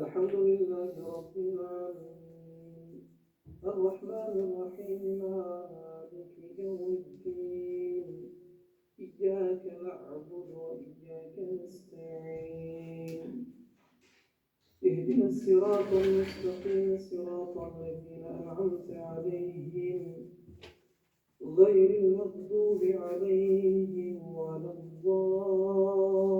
الحمد لله رب العالمين الرحمن الرحيم مالك يوم الدين إياك نعبد وإياك نستعين اهدنا الصراط المستقيم صراط الذين أنعمت عليهم غير المغضوب عليهم ولا الضالين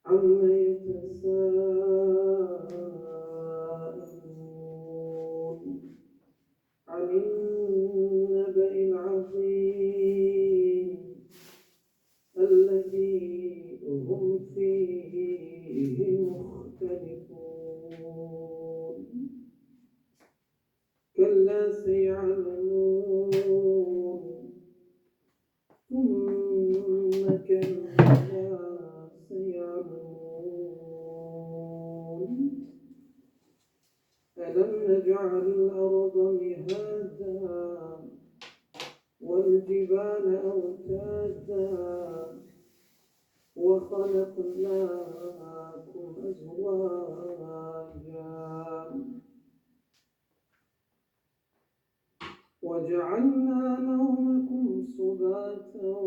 عما يتساءلون عن النبأ العظيم الذي هم فيه مختلفون كلا سيعلمون ثم كلا سيعلمون ألم نجعل الأرض مهادا والجبال أوتادا وخلقناكم أزواجا وجعلنا نومكم سباتا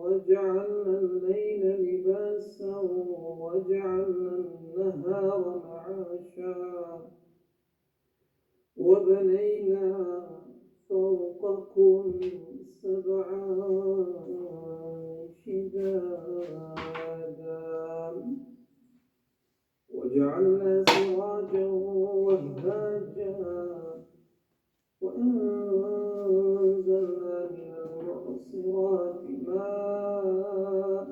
وجعلنا الليل لباسا وجعلنا النهار معاشا وبنينا فوقكم سبعا شدادا وجعلنا سراجا وهاجا وأنزلنا من المعصرات ماء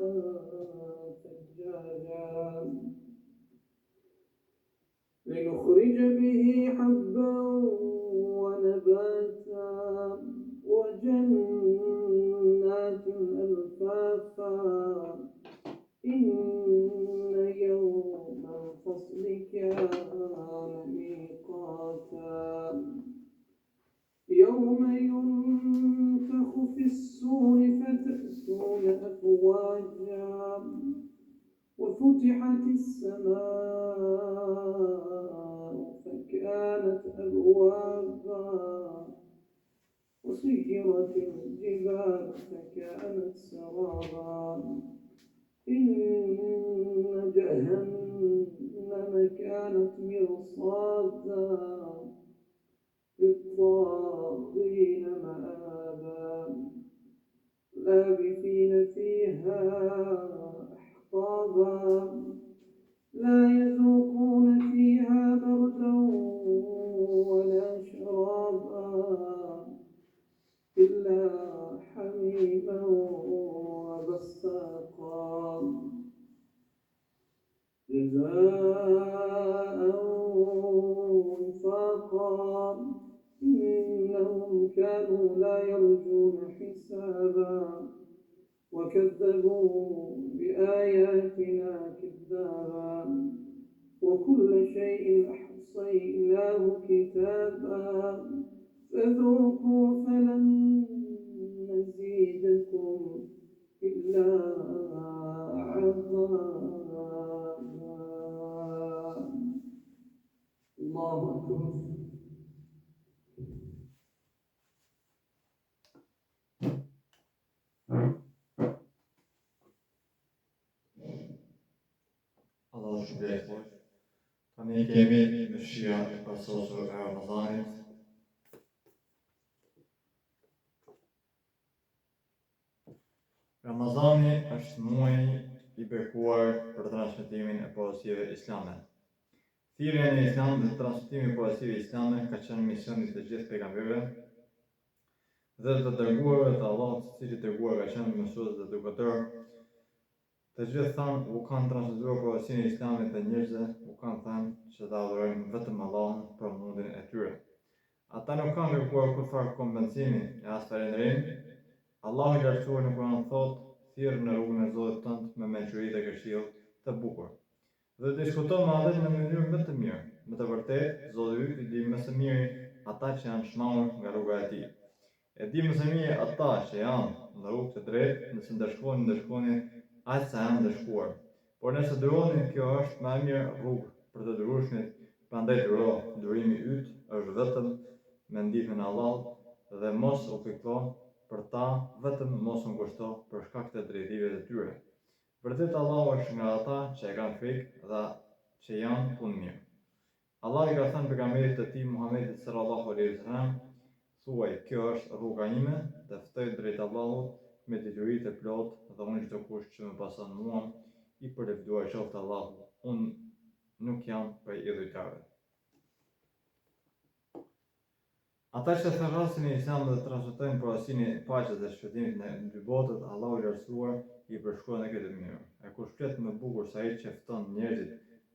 ثجاجا لنخرج به حبا ونباتا وجنات ألفافا إن يوم الفصل كان ميقاتا يوم ينفخ في الصور فتأتون أفواجا وفتحت السماء فكانت أبوابا وسيرت الجبال فكانت سرابا إن جهنم كانت مرصادا للطاغين مآبا لابثين فيها أحقابا لا يذوقون فيها بردا ولا شرابا إلا حميما وغساقا جزاء وفاقا إنهم كانوا لا يرجون حسابا وكذبوا بآياتنا كذابا وكل شيء أحصيناه كتابا فذوقوا فلن نزيدكم إلا عذابا الله أكبر Allah shpëlbej. Tani kemi në shia e pasosur e Ramazanit. Ramazani është muaj i bekuar për transmetimin e porosive islame. Thirrja në Islam dhe transmetimi i porosive islame ka qenë misioni i të gjithë pejgamberëve dhe të dërguarve të Allahut, të cilët dërguar ka qenë mësues dhe edukator. Të gjithë thanë u kanë transmetuar porosinë e Islamit dhe njerëzve u kanë thënë që ta adhurojnë vetëm Allahun për mundin e tyre. Ata nuk kanë kërkuar kurfar kompencimi e as falënderim. Allahu i lartësuar në Kur'an thotë: "Thirr në rrugën e Zotit tënd me mençuri dhe këshill të bukur." Dhe diskuton me Allah në mënyrë më të mirë. Me të vërtetë, Zoti yt i di më së miri ata që janë shmangur nga rruga e tij. E di më së miri ata që janë në rrugë të drejtë, nëse ndërshkoni aq sa janë ndërshkuar. Por nëse duroni, kjo është më e mirë rrugë për të durueshmit, prandaj duro. Durimi yt është vetëm me ndihmën e Allahut dhe mos u pikëllo për ta, vetëm mos u ngushto për shkak të drejtive të tyre. Vërtet Allahu është nga ata që e kanë frikë dhe që janë punë mirë. Allah i ka thënë pejgamberit të tij Muhamedit sallallahu alaihi wasallam, thuaj, kjo është rruga ime, të ftoj drejt Allahut me detyri të plotë dhe unë çdo kush që më pason mua, i përleftuar qoftë Allahu, unë nuk jam prej idhujtarëve. Ata që thërrasin e Islam dhe transmetojnë porosin e paqes dhe shpëtimit në dy botët, Allahu i lartësuar i përshkruan në këtë mënyrë. E kush flet më bukur se ai që fton njerëzit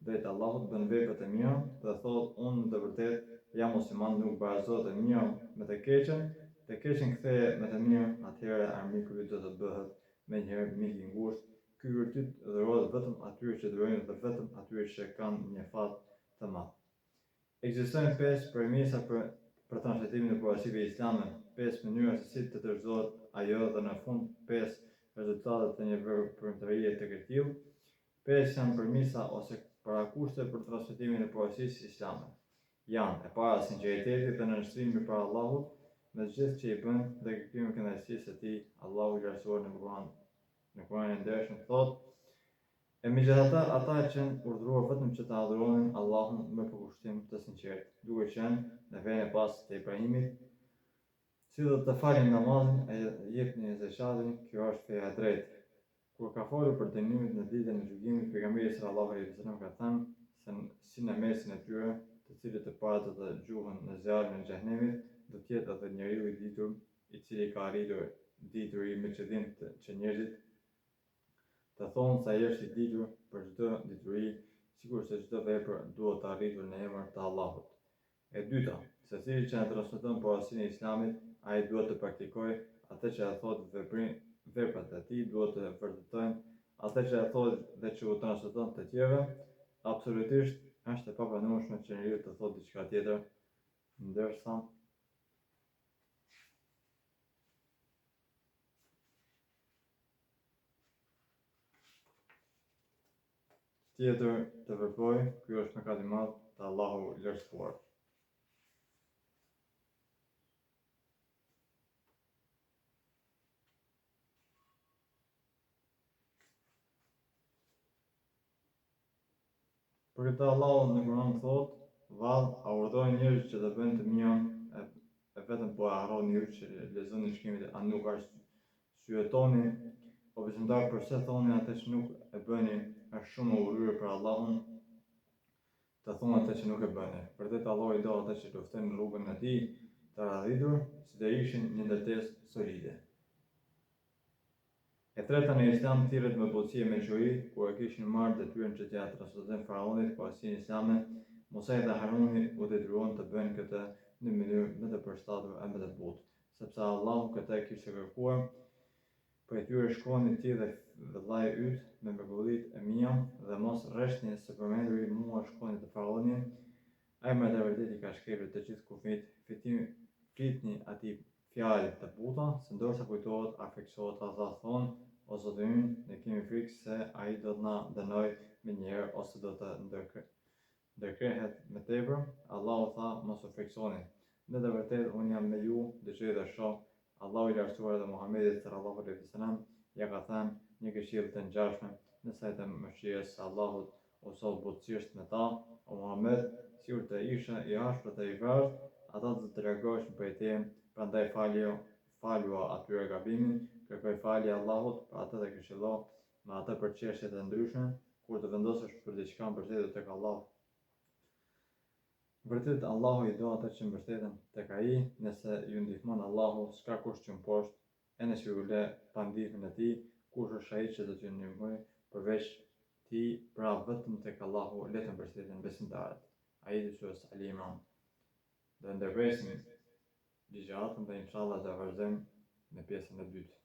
drejt Allahut, bën vepra të mira dhe thotë unë të vërtet jam musliman, nuk barazohet të mira me të keqen ktheje me të mirë, atëherë armiku i do të bëhet menjëherë mik i ngushtë. Ky virtyt dhurohet vetëm atyre që durojnë dhe vetëm atyre që kanë një fat të madh. Ekzistojnë 5 premisa për transmetimin e porosive islame, 5 mënyra se si të tërëzohet ajo dhe në fund 5 rezultatet të një veprimtarie të këtij tillë. 5 janë premisa ose parakushte për transmetimin e porosisë islame. Janë e para sinqeriteti dhe nënshtrimi para Allahut me gjithë që i bën dhe kërkimi i kënaqësisë së tij. Allahu i lartësuar në Kur'anin e ndershëm thotë: e megjithatë ata që janë urdhëruar vetëm që të adhuronin Allahun me përkushtim të sinqert, duke qenë në fenë e pastë të Ibrahimit, si do të falin namazin e jepnin zakatin, kjo është feja e drejtë. Kur ka folur për dënimin në ditën e gjykimit, pejgamberi sallallahu alaihi wasallam ka thënë se si në mesin e tyre, të cilët e parë do të gjuhen në zjarrin e xhenemit, do të jetë atë njeriu i ditur, i cili ka arritur dituri me qëllim që njerëzit të thonë se ai është i ditur për çdo dituri, sikur se çdo vepër duhet të arritur në emër të Allahut. E dyta, secili që na transmeton porosinë e Islamit, ai duhet të praktikojë atë që thotë veprat e tij duhet të vërtetojnë atë që thotë dhe që u transmeton të tjerëve. Absolutisht është e papranueshme që njeriu të thotë diçka tjetër, ndërsa të veprojë, ky është mëkat i madh të Allahu i lartësuar. Për këtë Allahu në Kur'an thotë: "Vallë, a urdhëroj njerëzit që të bëjnë të mira, e vetëm po e harroni ju që lexoni shkrimet, a nuk arsyetoni, o besimtar, përse thoni atë që nuk e bëni, është shumë e urryer për Allahun të thonë atë që nuk e bëni. Vërtet Allahu i do atë që luftojnë në rrugën e tij të radhitur, si të ishin një ndërtesë solide." E treta në Islam thirret me butësi e mençuri, kur e kishin marrë detyrën që t'ia transmetojnë faraonit porosinë islame, Musa dhe Haruni u detyruan të bëjnë këtë në mënyrë më të përshtatur e më të butë, sepse Allahu këtë kishte kërkuar prej tyre: shkoni ti dhe vllai yt me mrekullitë e mia dhe mos rreshni së përmenduri mua, shkoni te faraoni, ai me të vërtetë i ka shkelur të gjithë kufijt, fitni atij fjalë të buta, se ndoshta kujtohet a friksohet ata thonë: o Zoti ynë, ne kemi frikë se ai do të na dënoj me njëherë ose do të ndërkrehet me tepër. Allahu tha: mos u friksoni, në të vërtetë unë jam me ju, dëgjoj dhe shoh. Allahu i lartësuar dhe Muhamedit sallallahu alaihi wasallam ja ka thënë një këshill të ngjashme në sajt e mëshirës së Allahut, o sol butësisht me ta, o Muhammed, sikur të isha i ashpër dhe i vrasë, ata do të largoheshin prej teje, prandaj falua atyre gabimin, kërkoj falje Allahut për atë dhe këshillo me atë për çështje të ndryshme, kur të vendosesh për diçka mbështetet tek Allahu. Vërtet Allahu i do ata që mbështeten tek ai, nëse ju ndihmon Allahu, s'ka kush që mposhtë, e nëse ju le pa ndihmën e tij, kush është ai që do t'ju ndihmojë përveç tij, pra vetëm tek Allahu le të mbështeten besimtarët. Ajeti surës Ali Imran. Dhe ndërpresim ligjëratën dhe inshallah do vazhdojmë në pjesën e dytë.